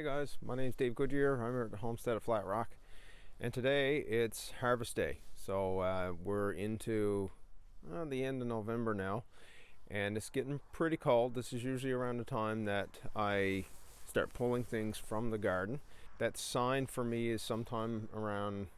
Hey guys, my name is Dave Goodyear. I'm here at the homestead of Flat Rock, and today it's harvest day. So we're into the end of November now, and it's getting pretty cold. This is usually around the time that I start pulling things from the garden. That sign for me is sometime around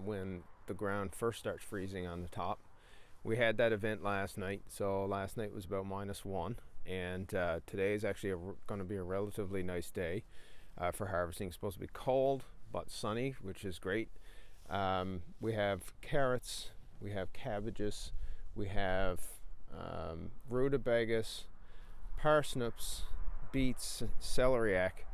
when the ground first starts freezing on the top. We had that event last night, so last night was about -1, and today is actually going to be a relatively nice day for harvesting. It's supposed to be cold but sunny, which is great. We have carrots, we have cabbages, we have rutabagas, parsnips, beets, celeriac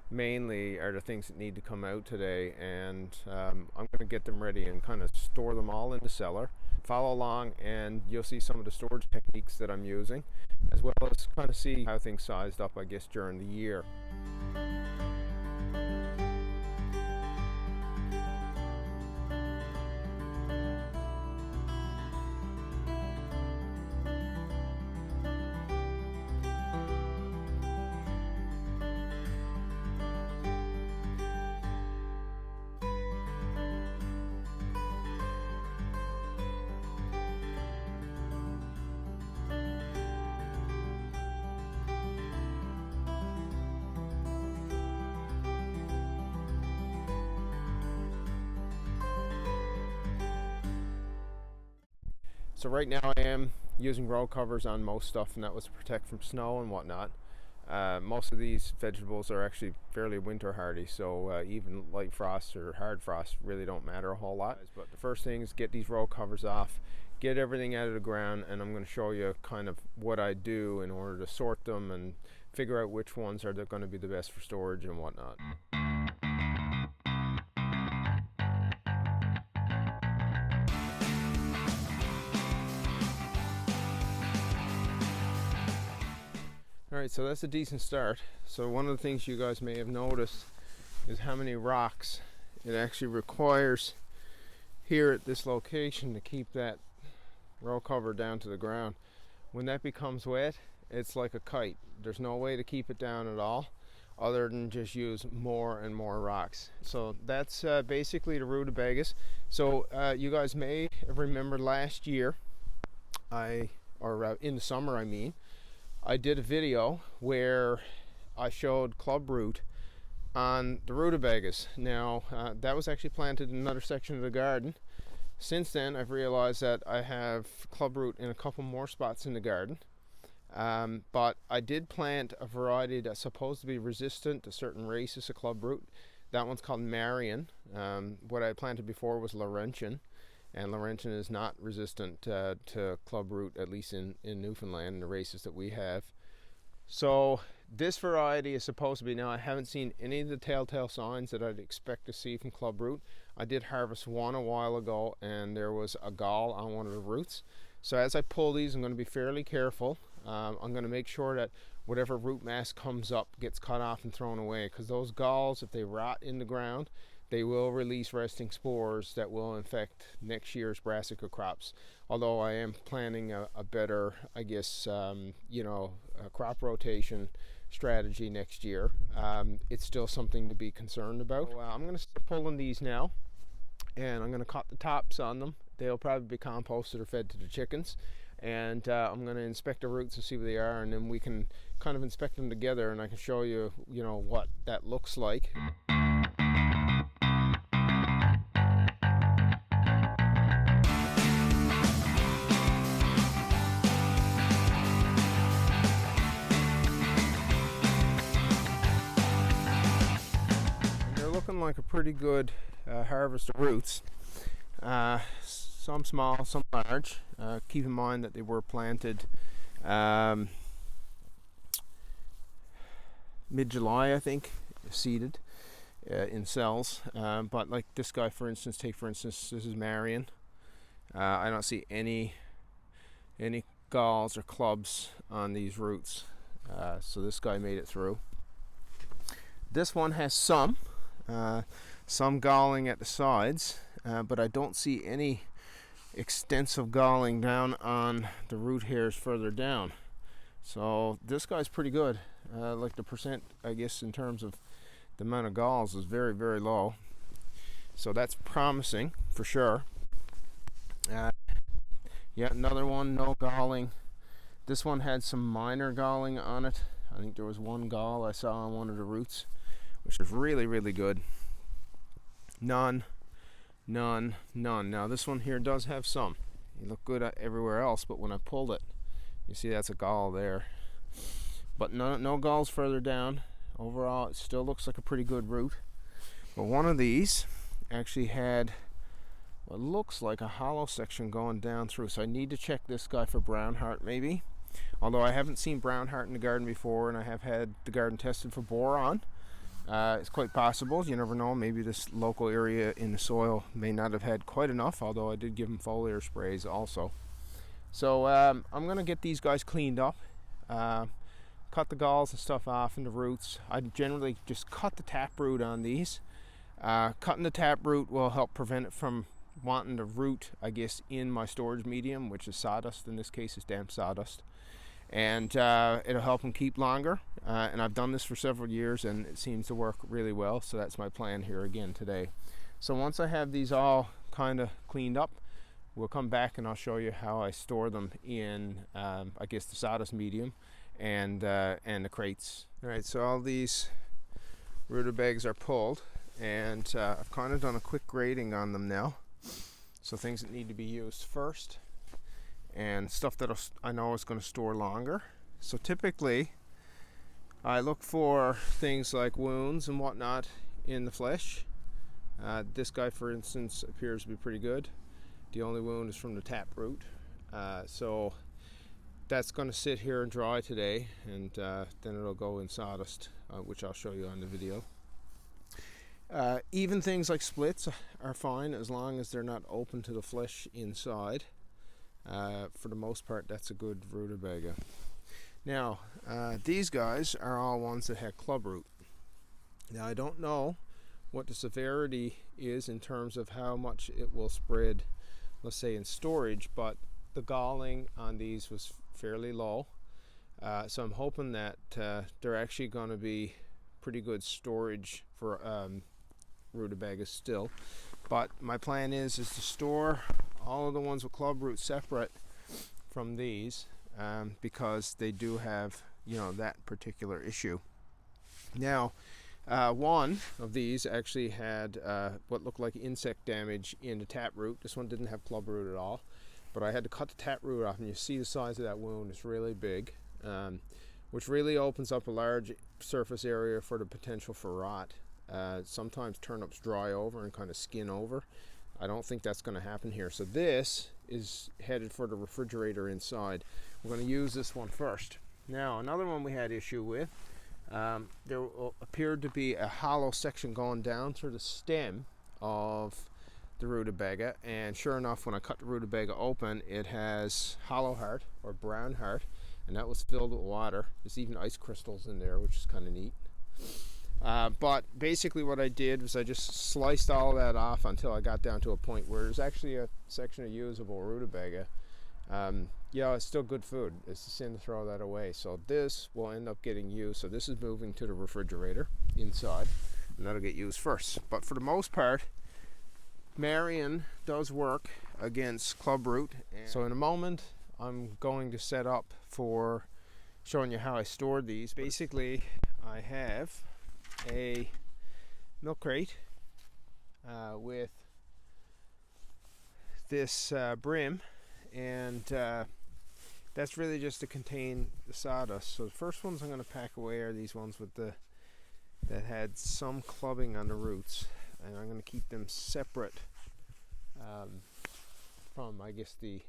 mainly are the things that need to come out today, and I'm going to get them ready and kind of store them all in the cellar. Follow along and you'll see some of the storage techniques that I'm using, as well as kind of see how things sized up, I guess, during the year. So right now I am using row covers on most stuff, and that was to protect from snow and whatnot. Most of these vegetables are actually fairly winter hardy, so even light frost or hard frost really don't matter a whole lot. But the first thing is get these row covers off, get everything out of the ground, and I'm going to show you kind of what I do in order to sort them and figure out which ones are going to be the best for storage and whatnot. Alright, so that's a decent start. So one of the things you guys may have noticed is how many rocks it actually requires here at this location to keep that row cover down to the ground. When that becomes wet, it's like a kite. There's no way to keep it down at all other than just use more and more rocks. So that's basically the rutabagas. So you guys may remember last year, in the summer I did a video where I showed clubroot on the rutabagas. Now that was actually planted in another section of the garden. Since then I've realized that I have clubroot in a couple more spots in the garden, but I did plant a variety that's supposed to be resistant to certain races of clubroot. That one's called Marion. What I planted before was Laurentian, and Laurentian is not resistant to clubroot, at least in Newfoundland, the races that we have. So this variety is supposed to be, now I haven't seen any of the telltale signs that I'd expect to see from clubroot. I did harvest one a while ago, and there was a gall on one of the roots. So as I pull these, I'm going to be fairly careful. I'm going to make sure that whatever root mass comes up gets cut off and thrown away, because those galls, if they rot in the ground, they will release resting spores that will infect next year's brassica crops. Although I am planning a better, I guess, a crop rotation strategy next year, it's still something to be concerned about. So, I'm going to start pulling these now, and I'm going to cut the tops on them. They'll probably be composted or fed to the chickens, and I'm going to inspect the roots and see where they are, and then we can kind of inspect them together, and I can show you, what that looks like. Looking like a pretty good harvest of roots. Some small, some large. Keep in mind that they were planted mid-July, I think, seeded in cells. But like this guy, for instance, this is Marion. I don't see any galls or clubs on these roots. So this guy made it through. This one has some galling at the sides, but I don't see any extensive galling down on the root hairs further down. So this guy's pretty good. Like the percent, I guess, in terms of the amount of galls is very, very low. So that's promising for sure. Yeah, another one, no galling. This one had some minor galling on it. I think there was one gall I saw on one of the roots, which is really, really good. None. Now this one here does have some. It looked good everywhere else, but when I pulled it, you see that's a gall there. But no galls further down. Overall, it still looks like a pretty good root. But one of these actually had what looks like a hollow section going down through. So I need to check this guy for brown heart maybe. Although I haven't seen brown heart in the garden before, and I have had the garden tested for boron. It's quite possible, you never know, maybe this local area in the soil may not have had quite enough, although I did give them foliar sprays also. So I'm going to get these guys cleaned up, cut the galls and stuff off and the roots. I generally just cut the taproot on these. Cutting the taproot will help prevent it from wanting to root, I guess, in my storage medium, which is sawdust. In this case, it's damp sawdust. And it'll help them keep longer, and I've done this for several years and it seems to work really well, so that's my plan here again today. So once I have these all kind of cleaned up, we'll come back and I'll show you how I store them in I guess the sawdust medium and the crates. Alright, so all these rutabagas are pulled, and I've kind of done a quick grading on them now, so things that need to be used first and stuff that I know is going to store longer. So typically I look for things like wounds and whatnot in the flesh. This guy, for instance, appears to be pretty good. The only wound is from the taproot. So that's going to sit here and dry today, and then it'll go in sawdust, which I'll show you on the video. Even things like splits are fine as long as they're not open to the flesh inside. For the most part, that's a good rutabaga. Now, these guys are all ones that had clubroot. Now, I don't know what the severity is in terms of how much it will spread, let's say, in storage, but the galling on these was fairly low. So I'm hoping that they're actually going to be pretty good storage for rutabagas still. But my plan is to store all of the ones with clubroot separate from these, because they do have, you know, that particular issue. Now, one of these actually had what looked like insect damage in the taproot. This one didn't have clubroot at all, but I had to cut the taproot off, and you see the size of that wound is really big, which really opens up a large surface area for the potential for rot. Sometimes turnips dry over and kind of skin over. I don't think that's going to happen here. So this is headed for the refrigerator inside. We're going to use this one first. Now, another one we had issue with, there appeared to be a hollow section going down through the stem of the rutabaga, and sure enough, when I cut the rutabaga open, it has hollow heart or brown heart, and that was filled with water. There's even ice crystals in there, which is kind of neat. But basically what I did was I just sliced all of that off until I got down to a point where there's actually a section of usable rutabaga. Yeah, it's still good food. It's a sin to throw that away. So this will end up getting used. So this is moving to the refrigerator inside, and that'll get used first. But for the most part, Marion does work against clubroot. So in a moment, I'm going to set up for showing you how I stored these. Basically, I have a milk crate with this brim, and that's really just to contain the sawdust. So the first ones I'm going to pack away are these ones with that had some clubbing on the roots, and I'm going to keep them separate from, I guess, the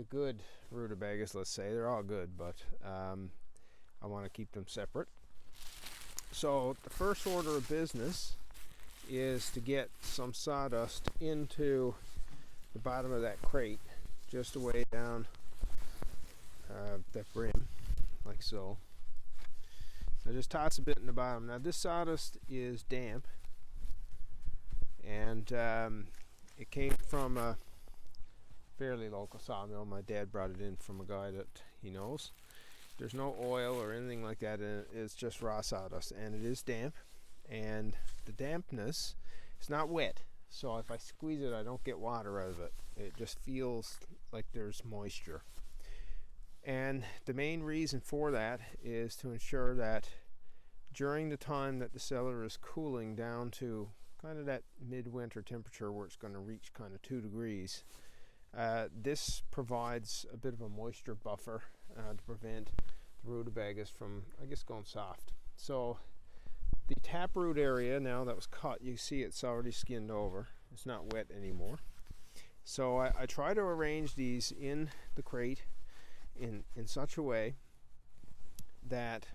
good rutabagas. Let's say they're all good, but I want to keep them separate. So the first order of business is to get some sawdust into the bottom of that crate, just away down that brim, like so. So just toss a bit in the bottom. Now this sawdust is damp, and it came from a fairly local sawmill. My dad brought it in from a guy that he knows. There's no oil or anything like that in it. It's just raw sawdust, and it is damp. and the dampness, it's not wet, so if I squeeze it I don't get water out of it. It just feels like there's moisture. And the main reason for that is to ensure that during the time that the cellar is cooling down to kind of that midwinter temperature where it's going to reach kind of 2 degrees, this provides a bit of a moisture buffer to prevent the rutabagas from, I guess, going soft. So the taproot area now that was cut, you see it's already skinned over. It's not wet anymore. So I try to arrange these in the crate in such a way that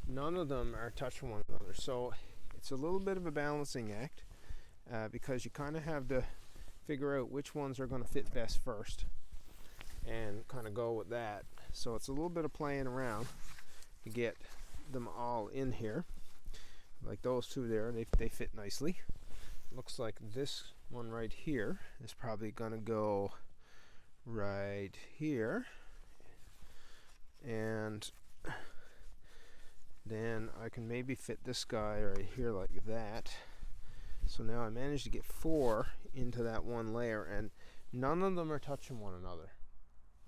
none of them are touching one another. So it's a little bit of a balancing act because you kind of have to figure out which ones are going to fit best first and kind of go with that. So it's a little bit of playing around to get them all in here. Like those two there, they fit nicely. Looks like this one right here is probably going to go right here, and then I can maybe fit this guy right here like that. So now I managed to get 4 into that one layer, and none of them are touching one another.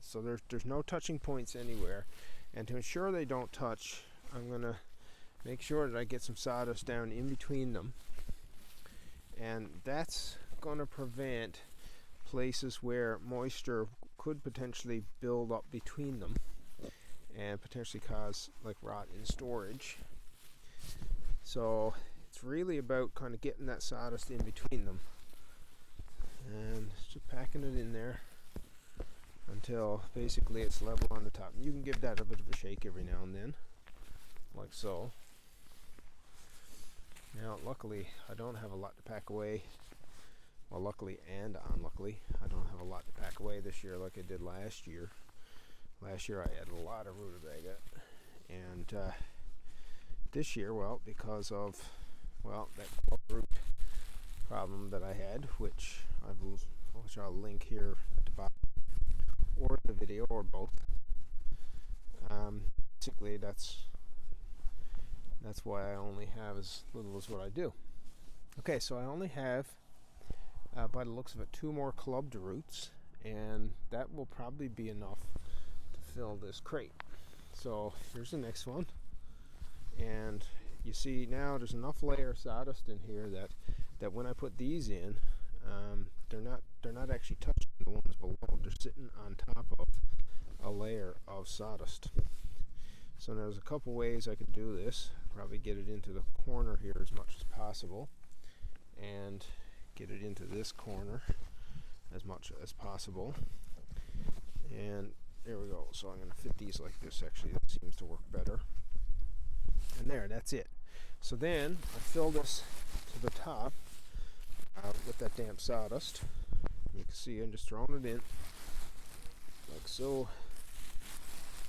So there's no touching points anywhere. And to ensure they don't touch, I'm going to make sure that I get some sawdust down in between them. And that's going to prevent places where moisture could potentially build up between them and potentially cause like rot in storage. So it's really about kind of getting that sawdust in between them and just packing it in there until basically it's level on the top. You can give that a bit of a shake every now and then, like so. Now luckily I don't have a lot to pack away. Well, luckily and unluckily I don't have a lot to pack away this year like I did last year. Last year I had a lot of rutabaga, and this year, well, because of that clubroot problem that I had, which I'll link here at the bottom or in the video or both. Basically that's why I only have as little as what I do. Okay, so I only have by the looks of it 2 more clubbed roots, and that will probably be enough to fill this crate. So here's the next one, and you see now there's enough layer of sawdust in here that when I put these in, they're not actually touching the ones below. They're sitting on top of a layer of sawdust. So there's a couple ways I could do this. Probably get it into the corner here as much as possible, and get it into this corner as much as possible. And there we go. So I'm going to fit these like this. Actually, that seems to work better. And there, that's it. So then I fill this to the top with that damp sawdust. You can see I'm just throwing it in like so.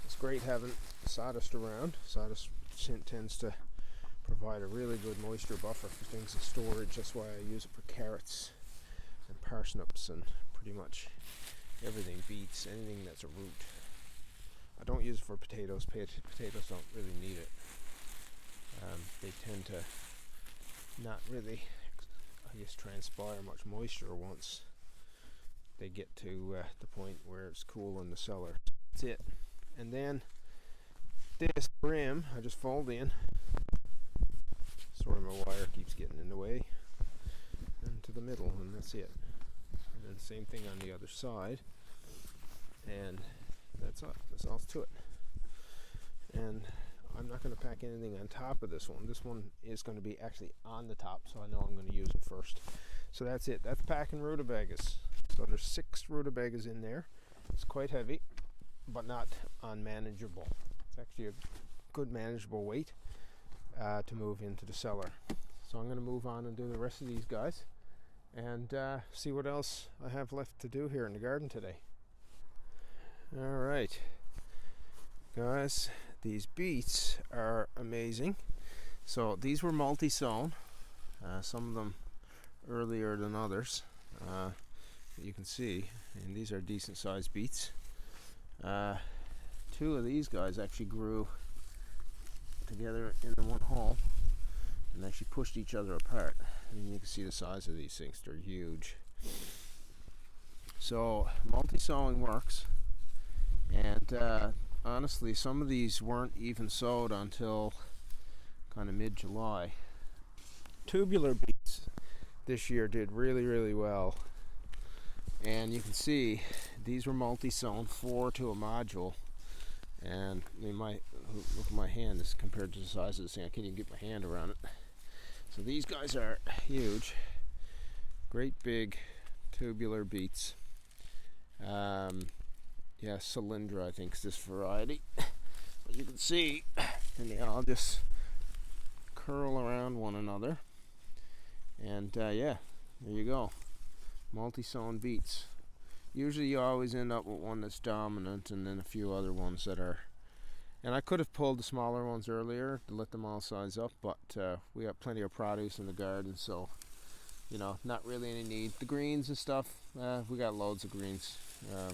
It's great having sawdust around. Sawdust tends to provide a really good moisture buffer for things in storage. That's why I use it for carrots and parsnips and pretty much everything, beets, anything that's a root. I don't use it for potatoes. Potatoes don't really need it. They tend to not really, I guess, transpire much moisture once they get to the point where it's cool in the cellar. That's it. And then this brim I just fold in. Sorry, my wire keeps getting in the way. Into the middle, and that's it. And then same thing on the other side. And that's all. That's all to it. And I'm not going to pack anything on top of this one. This one is going to be actually on the top, so I know I'm going to use it first. So that's it. That's packing rutabagas. So there's 6 rutabagas in there. It's quite heavy, but not unmanageable. It's actually a good manageable weight to move into the cellar. So I'm going to move on and do the rest of these guys and see what else I have left to do here in the garden today. All right, guys, these beets are amazing. So these were multi-sewn, some of them earlier than others. You can see, and these are decent sized beets. 2 of these guys actually grew together in one hole. and actually pushed each other apart. And you can see the size of these things, they're huge. So multi-sowing works, and honestly some of these weren't even sowed until kind of mid-July. Tubular beets this year did really well, and you can see these were multi-sown 4 to a module. And I mean, look at my hand is compared to the size of this thing. I can't even get my hand around it. So these guys are huge, great big tubular beets. Yeah, Cylindra I think is this variety. But you can see, and they all just curl around one another. And yeah, there you go, multi-sown beets. Usually you always end up with one that's dominant and then a few other ones that are, and I could have pulled the smaller ones earlier to let them all size up, but we got plenty of produce in the garden, so you know, not really any need. The greens and stuff, we got loads of greens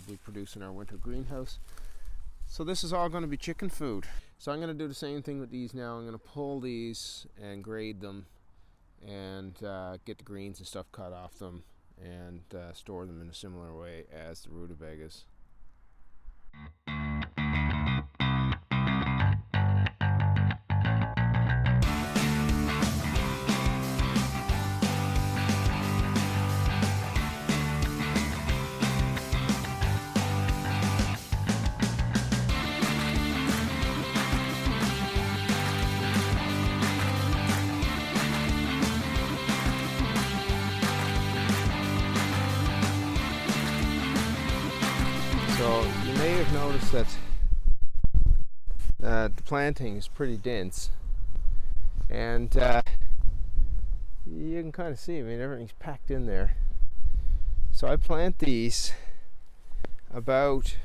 we produce in our winter greenhouse. So this is all going to be chicken food. So I'm going to do the same thing with these now. I'm going to pull these and grade them and get the greens and stuff cut off them and store them in a similar way as the rutabagas. So you may have noticed that the planting is pretty dense, and you can kind of see, I mean, everything's packed in there. So I plant these about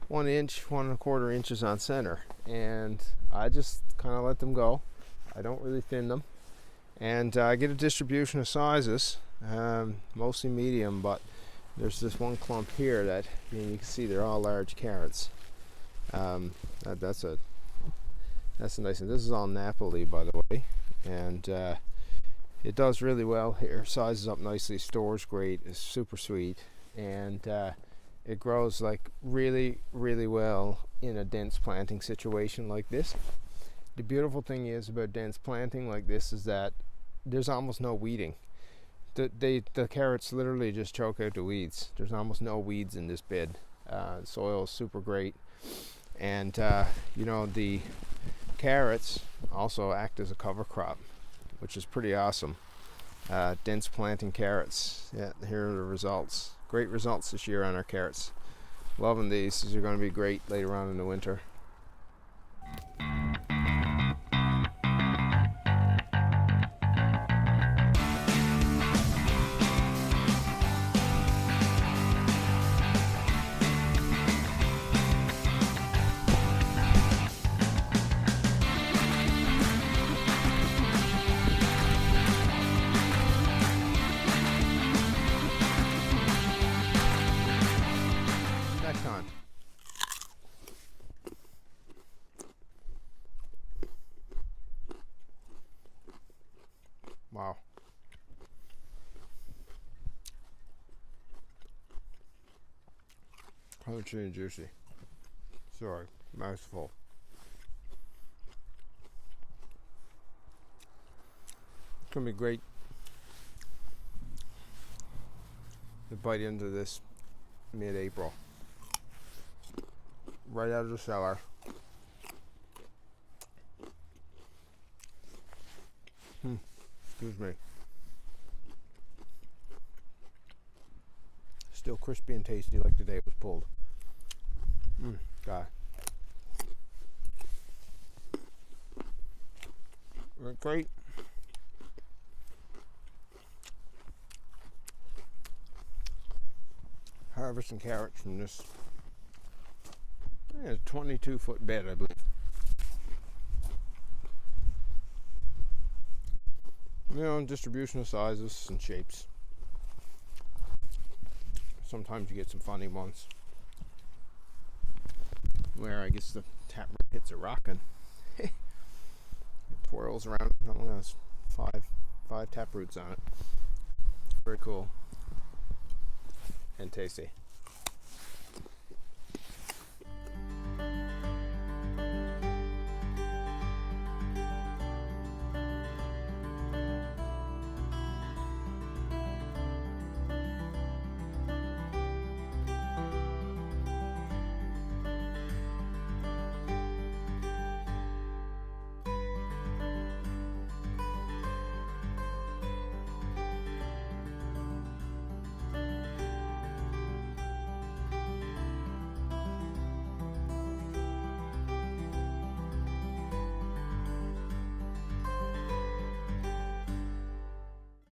1 inch, 1¼ inches on center, and I just kind of let them go. I don't really thin them, and I get a distribution of sizes, mostly medium, but there's this one clump here that, you can see they're all large carrots. That's a nice one. This is all Napoli, by the way, and it does really well here. Sizes up nicely, stores great, it's super sweet, and it grows like really well in a dense planting situation like this. The beautiful thing is about dense planting like this is that there's almost no weeding. The carrots literally just choke out the weeds. There's almost no weeds in this bed. The soil is super great, and you know, the carrots also act as a cover crop, which is pretty awesome. Dense planting carrots. Yeah, here are the results. Great results this year on our carrots. Loving these. These are going to be great later on in the winter. Wow. Crunchy and juicy. Sorry, mouthful. It's gonna be great to bite into this mid-April. Right out of the cellar. Excuse me. Still crispy and tasty like the day it was pulled. God. Great. Harvesting carrots from this 22-foot bed, I believe. You know, distribution of sizes and shapes. Sometimes you get some funny ones where I guess the taproot hits a rock and swirls around. Oh, look, there's five tap roots on it. Very cool and tasty.